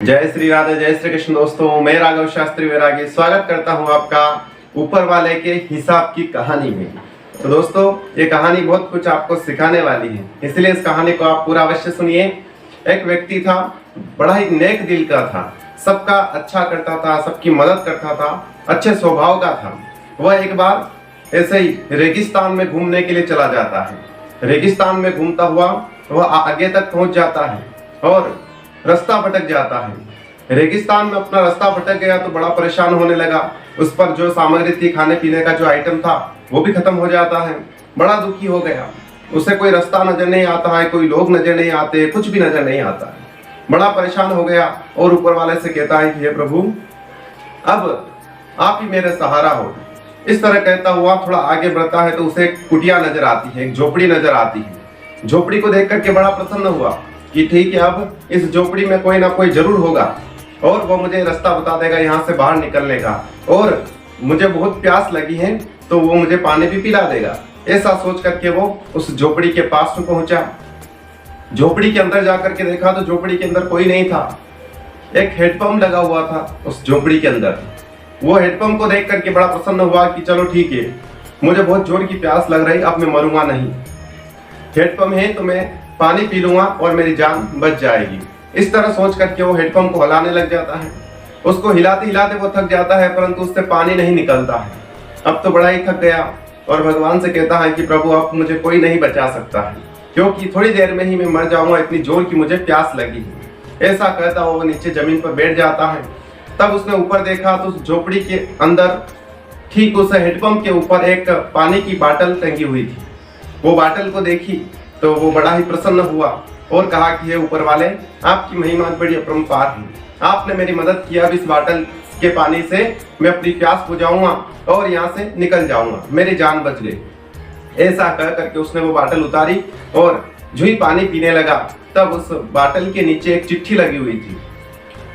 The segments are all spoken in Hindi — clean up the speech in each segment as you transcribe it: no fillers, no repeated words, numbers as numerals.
जय श्री राधे, जय श्री कृष्ण। दोस्तों, मैं राघव शास्त्री वैरागी स्वागत करता हूं आपका ऊपर वाले के हिसाब की कहानी में। तो दोस्तों, ये कहानी बहुत कुछ आपको सिखाने वाली है, इसलिए इस कहानी को आप पूरा अवश्य सुनिए। एक व्यक्ति था, बड़ा ही नेक दिल का था, सबका अच्छा करता था, सबकी मदद करता था, अच्छे स्वभाव का था। वह एक बार ऐसे ही रेगिस्तान में घूमने के लिए चला जाता है। रेगिस्तान में घूमता हुआ वह आगे तक पहुंच जाता है और रास्ता भटक जाता है। रेगिस्तान में अपना रास्ता भटक गया तो बड़ा परेशान होने लगा। उस पर जो सामग्री थी, खाने पीने का जो आइटम था, वो भी खत्म हो जाता है। बड़ा दुखी हो गया। उसे कोई रास्ता नजर नहीं आता है, कोई लोग नजर नहीं आते, कुछ भी नजर नहीं आता है। बड़ा परेशान हो गया और ऊपर वाले से कहता है कि हे प्रभु, अब आप ही मेरे सहारा हो। इस तरह कहता हुआ थोड़ा आगे बढ़ता है तो उसे एक कुटिया नजर आती है, एक झोपड़ी नजर आती है। झोपड़ी को देख करके बड़ा प्रसन्न हुआ कि ठीक है, अब इस झोपड़ी में कोई ना कोई जरूर होगा और वो मुझे रास्ता बता देगा यहाँ से बाहर निकलने का, और मुझे बहुत प्यास लगी है तो वो मुझे पानी भी पिला देगा। ऐसा सोच करके वो उस झोपड़ी के पास में पहुंचा। झोपड़ी के अंदर जाकर के देखा तो झोपड़ी के अंदर कोई नहीं था। एक हेडपंप लगा हुआ था उस झोपड़ी के अंदर। वो हेडपंप को देख करके बड़ा प्रसन्न हुआ कि चलो ठीक है, मुझे बहुत जोर की प्यास लग रही, अब मैं मरूंगा नहीं। हेडपंप है तो मैं पानी पी लूंगा और मेरी जान बच जाएगी। इस तरह सोच करके वो हेडपंप को हिलाने लग जाता है। उसको हिलाते हिलाते वो थक जाता है, परंतु उससे पानी नहीं निकलता है। अब तो बड़ा ही थक गया और भगवान से कहता है कि प्रभु, अब मुझे कोई नहीं बचा सकता है, क्योंकि थोड़ी देर में ही मैं मर जाऊंगा, इतनी जोर की मुझे प्यास लगी है। ऐसा कहता वो नीचे जमीन पर बैठ जाता है। तब उसने ऊपर देखा तो उस झोपड़ी के अंदर ठीक उस हेडपंप के ऊपर एक पानी की बाटल टंगी हुई थी। वो बाटल को देखी तो वो बड़ा ही प्रसन्न हुआ और कहा कि हे ऊपर वाले, आपकी महिमा बड़ी अपरंपार है। आपने मेरी मदद किया, अब इस बाटल के पानी से मैं अपनी प्यास बुझाऊंगा और यहाँ से निकल जाऊंगा, मेरी जान बच गई। ऐसा कह करके उसने वो बाटल उतारी और जो ही पानी पीने लगा, तब उस बाटल के नीचे एक चिट्ठी लगी हुई थी।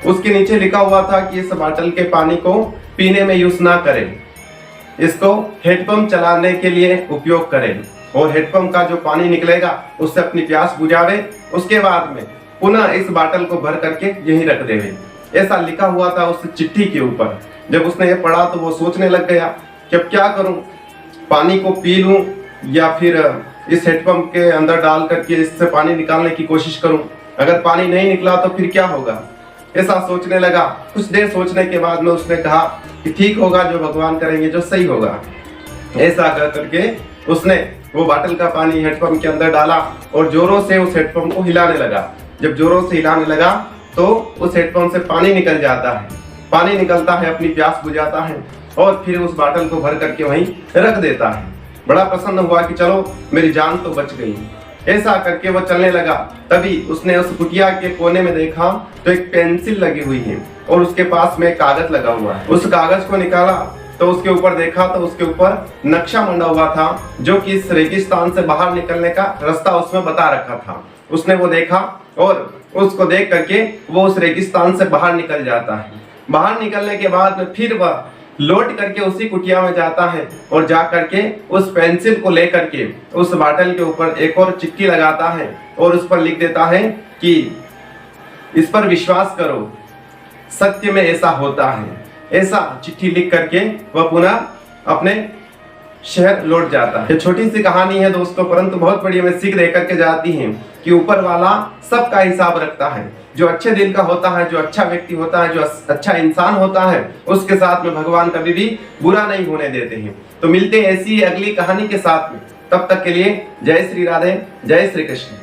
उसके नीचे लिखा हुआ था कि इस बाटल के पानी को पीने में यूज ना करें, इसको हेडपंप चलाने के लिए उपयोग करें और हेडपंप का जो पानी निकलेगा उससे अपनी प्यास बुझावे, उसके बाद में पुनः इस बाटल को भर करके यहीं रख देवे। ऐसा लिखा हुआ था उस चिट्ठी के ऊपर। जब उसने ये पढ़ा तो वो सोचने लग गया कि अब क्या करूं, पानी को पी लूं या फिर इस हेडपंप के अंदर डाल करके इससे पानी निकालने की कोशिश करूं। अगर पानी नहीं निकला तो फिर क्या होगा। ऐसा सोचने लगा। कुछ देर सोचने के बाद में उसने कहा कि ठीक होगा, जो भगवान करेंगे जो सही होगा। ऐसा कर करके उसने वो बाटल का पानी हेडपंप के अंदर डाला और जोरों से उस हेडपंप को हिलाने लगा। जब जोरों से हिलाने लगा तो उस हेडपंप से पानी निकल जाता है। पानी निकलता है, अपनी प्यास बुझाता है और फिर उस बाटल को भर करके वहीं रख देता है। बड़ा प्रसन्न हुआ कि चलो मेरी जान तो बच गई। ऐसा करके वो चलने लगा। तभी उसने उस कुटिया के कोने में देखा तो एक पेंसिल लगी हुई है और उसके पास में कागज लगा हुआ है। उस कागज को निकाला तो उसके ऊपर देखा तो उसके ऊपर नक्शा मंडा हुआ था, जो कि इस रेगिस्तान से बाहर निकलने का रास्ता उसमें बता रखा था। उसने वो देखा और उसको देख करके वो उस रेगिस्तान से बाहर निकल जाता है। बाहर निकलने के बाद में फिर वह लौट करके उसी कुटिया में जाता है और जा करके उस पेंसिल को लेकर के उस बाटल के ऊपर एक और चिट्ठी लगाता है और उस पर लिख देता है कि इस पर विश्वास करो, सत्य में ऐसा होता है। ऐसा चिट्ठी लिख करके वह पुनः अपने शहर लौट जाता है। ये छोटी सी कहानी है दोस्तों, परंतु बहुत बड़ी हमें सीख दे करके जाती है कि ऊपर वाला सबका हिसाब रखता है। जो अच्छे दिल का होता है, जो अच्छा व्यक्ति होता है, जो अच्छा इंसान होता है, उसके साथ में भगवान कभी भी बुरा नहीं होने देते हैं। तो मिलते हैं ऐसी अगली कहानी के साथ में। तब तक के लिए जय श्री राधे, जय श्री कृष्ण।